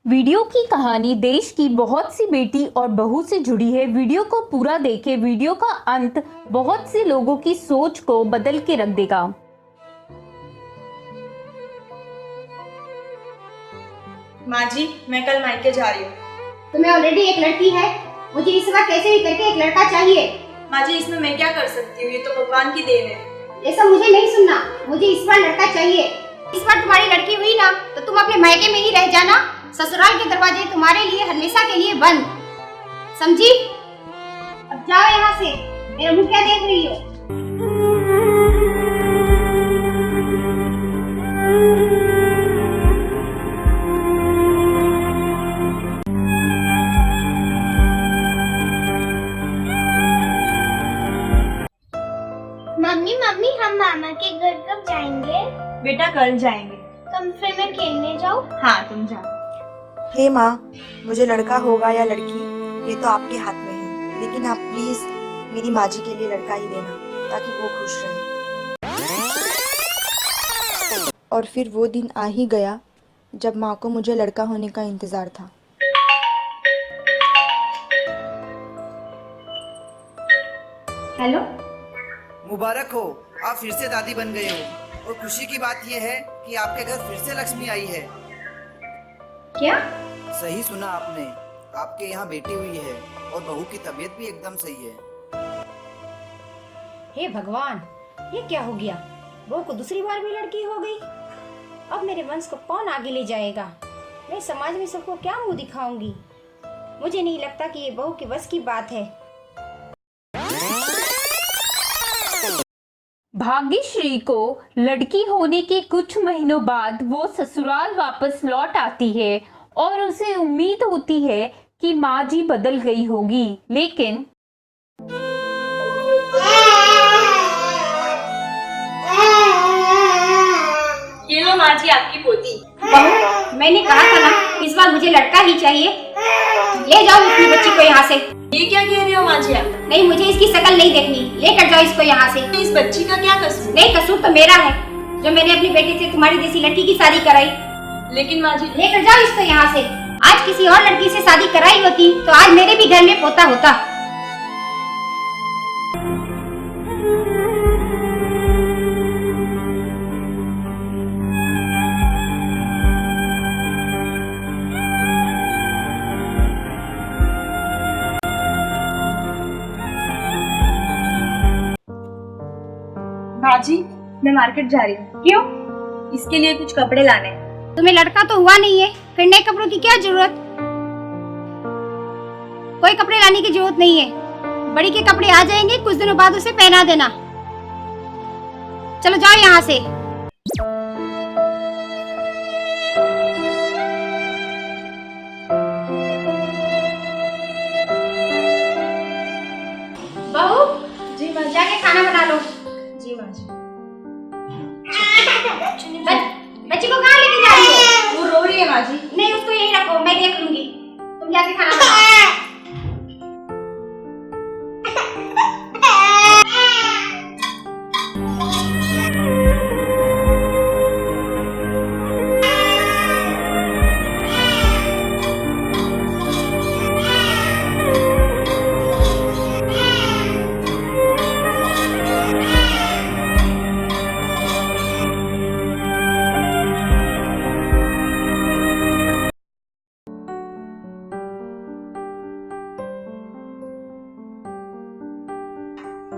Video की कहानी देश की बहुत सी बेटी और बहू से जुड़ी है। वीडियो को पूरा देखें। वीडियो का अंत बहुत से लोगों की सोच को बदल के रख देगा। माँ जी, मैं कल मायके जा रही हूँ। तुम्हें ऑलरेडी एक लड़की है, मुझे इस बार कैसे भी करके एक लड़का चाहिए। माँ जी, इसमें मैं क्या कर सकती हूँ, ये तो भगवान की देन है। ये सब मुझे नहीं सुनना, मुझे इस बार लड़का चाहिए। इस बार तुम्हारी लड़की हुई ना तो तुम अपने मायके में ही रह जाना, ससुराल के दरवाजे तुम्हारे लिए हमेशा के लिए बंद, समझी? अब जाओ यहाँ से, मेरा मुंह क्या देख रही हो? मम्मी मम्मी हम मामा के घर कब जाएंगे? बेटा कल जाएंगे। तुम फिर मैं खेलने जाऊँ? हाँ तुम जाओ। हे माँ, मुझे लड़का होगा या लड़की ये तो आपके हाथ में है, लेकिन आप प्लीज मेरी माँ जी के लिए लड़का ही देना ताकि वो खुश रहे। और फिर वो दिन आ ही गया जब माँ को मुझे लड़का होने का इंतजार था। हेलो, मुबारक हो, आप फिर से दादी बन गए हो। और खुशी की बात यह है कि आपके घर फिर से लक्ष्मी आई है। क्या? सही सुना आपने, आपके यहाँ बेटी हुई है और बहू की तबीयत भी एकदम सही है। हे भगवान, ये क्या हो गया? बहू को दूसरी बार भी लड़की हो गई। अब मेरे वंश को कौन आगे ले जाएगा? मैं समाज में सबको क्या मुंह दिखाऊंगी? मुझे नहीं लगता कि ये बहू के बस की बात है। भाग्यश्री को लड़की होने के कुछ महीनों बाद वो ससुराल वापस लौट आती है और उसे उम्मीद होती है कि माँ जी बदल गई होगी, लेकिन ये लो माँ जी आपकी पोती। बहू, मैंने कहा था ना इस बार मुझे लड़का ही चाहिए। ले जाओ अपनी बच्ची को यहाँ से। ये क्या कह रही हो माँ जी आप? नहीं, मुझे इसकी शक्ल नहीं देखनी, लेकर जाओ इसको यहाँ से। इस बच्ची का क्या कसूर? नहीं, कसूर तो मेरा है जो मैंने अपनी बेटी से तुम्हारी जैसी लड़की की शादी कराई। लेकिन माँ जी, लेकर जाओ इसको यहाँ से। आज किसी और लड़की से शादी कराई होती तो आज मेरे भी घर में पोता होता। माँ जी मैं मार्केट जा रही हूँ। क्यों? इसके लिए कुछ कपड़े लाने हैं। तुम्हें लड़का तो हुआ नहीं है, फिर नए कपड़ों की क्या जरूरत? कोई कपड़े लाने की जरूरत नहीं है। बड़ी के कपड़े आ जाएंगे, कुछ दिनों बाद उसे पहना देना। चलो जाओ यहाँ से। बहू जी माँ जी। जाके खाना बना लो। जी माँ जी। बच्ची को कहाँ लेके जा रही हो? वो रो रही है माँ जी। नहीं, उसको यहीं रखो, मैं देख लूंगी। तुम जाके खाना बनाओ।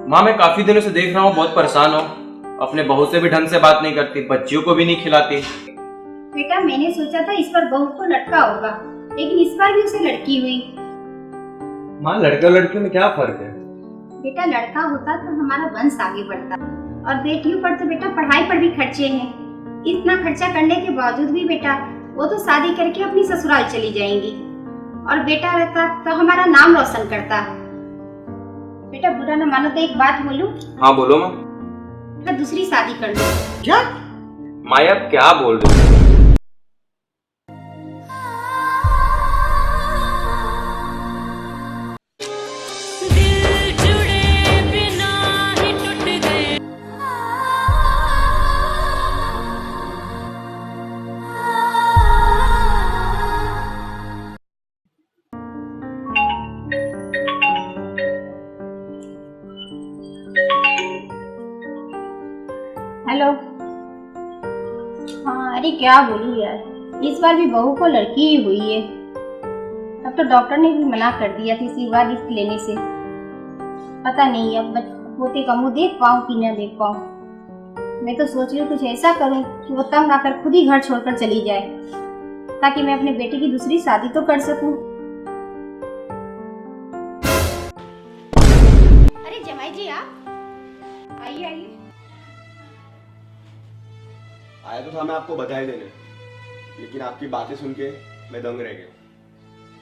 माँ, मैं काफी दिनों से देख रहा हूँ बहुत परेशान हो। अपने बहू से भी ढंग से बात नहीं करती, बच्चियों को भी नहीं खिलाती। बेटा, मैंने सोचा था इस बार बहू को लड़का होगा, लेकिन इस बार भी उसे लड़की हुई। माँ, लड़के और लड़कियों में क्या फर्क है? बेटा, लड़का होता तो हमारा वंश आगे बढ़ता, और बेटियों पर तो बेटा पढ़ाई पर भी खर्चे हैं। इतना खर्चा करने के बावजूद भी बेटा वो तो शादी करके अपनी ससुराल चली जाएंगी, और बेटा रहता तो हमारा नाम रोशन करता। बेटा, बुरा न मानो तो एक बात बोलूं? हाँ बोलो माँ। मैं दूसरी शादी कर लूं। क्या? माँ, आप क्या बोल रही हो? क्या बोलूं यार, इस बार भी बहू को लड़की ही हुई है। अब तो डॉक्टर ने भी मना कर दिया था इसी बार रिस्क लेने से। पता नहीं अब पोते का मुंह देख पाऊं कि न देख पाऊं। मैं तो सोच रही हूँ कुछ ऐसा करूं कि वो तंग आकर खुद ही घर छोड़कर चली जाए, ताकि मैं अपने बेटे की दूसरी शादी तो कर सकूं। अरे जमाई जी, आप आइए आइए। आया तो था मैं आपको बधाई देने, लेकिन आपकी बातें सुन के मैं दंग रह गया।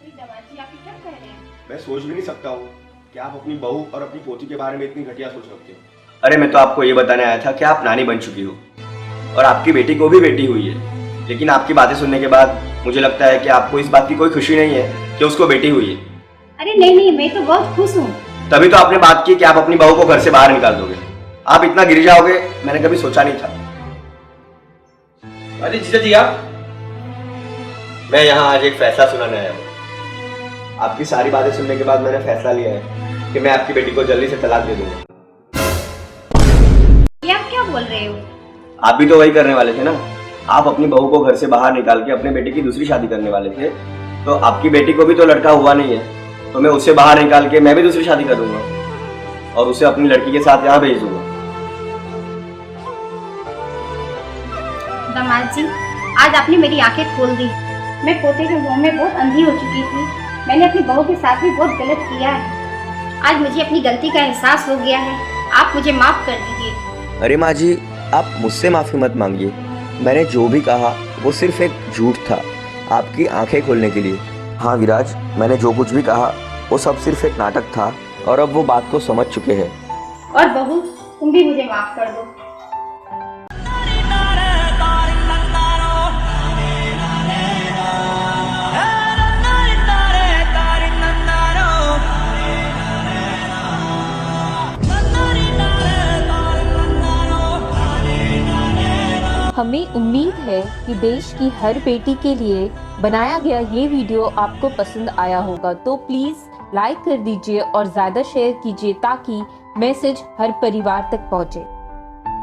जमाई जी, आप क्या कह रहे हैं? मैं सोच भी नहीं सकता हूँ कि आप अपनी बहू और अपनी पोती के बारे में इतनी घटिया सोच रखते हो। अरे मैं तो आपको ये बताने आया था कि आप नानी बन चुकी हो और आपकी बेटी को भी बेटी हुई है, लेकिन आपकी बातें सुनने के बाद मुझे लगता है कि आपको इस बात की कोई खुशी नहीं है कि उसको बेटी हुई है। अरे नहीं, मैं तो बहुत खुश हूँ। तभी तो आपने बात की कि आप अपनी बहू को घर से बाहर निकाल दोगे। आप इतना गिर जाओगे मैंने कभी सोचा नहीं था। अरे जीजा जी आप, मैं यहाँ आज एक फैसला सुनाने आया हूँ। आपकी सारी बातें सुनने के बाद मैंने फैसला लिया है कि मैं आपकी बेटी को जल्दी से तलाक दे दूंगा। ये आप क्या बोल रहे हो? आप भी तो वही करने वाले थे ना। आप अपनी बहू को घर से बाहर निकाल के अपने बेटे की दूसरी शादी करने वाले थे, तो आपकी बेटी को भी तो लड़का हुआ नहीं है, तो मैं उससे बाहर निकाल के मैं भी दूसरी शादी कर दूंगा और उसे अपनी लड़की के साथ यहाँ भेज दूंगा। दामाद जी, आज आपने मेरी आंखें खोल दी। मैं पोते के मुंह में बहुत अंधी हो चुकी थी। मैंने अपनी बहू के साथ भी बहुत गलत किया है। आज मुझे अपनी गलती का एहसास हो गया है। आप मुझे माफ कर दीजिए। अरे माँ जी, आप मुझसे माफ़ी मत मांगिए। मैंने जो भी कहा वो सिर्फ एक झूठ था, आपकी आंखें खोलने के लिए। हाँ विराज, मैंने जो कुछ भी कहा वो सब सिर्फ एक नाटक था और अब वो बात को समझ चुके हैं। और बहू, तुम भी मुझे माफ कर दो। हमें उम्मीद है कि देश की हर बेटी के लिए बनाया गया ये वीडियो आपको पसंद आया होगा, तो प्लीज़ लाइक कर दीजिए और ज़्यादा शेयर कीजिए ताकि मैसेज हर परिवार तक पहुँचे।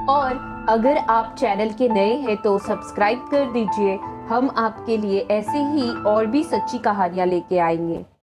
और अगर आप चैनल के नए हैं तो सब्सक्राइब कर दीजिए। हम आपके लिए ऐसे ही और भी सच्ची कहानियाँ लेके आएंगे।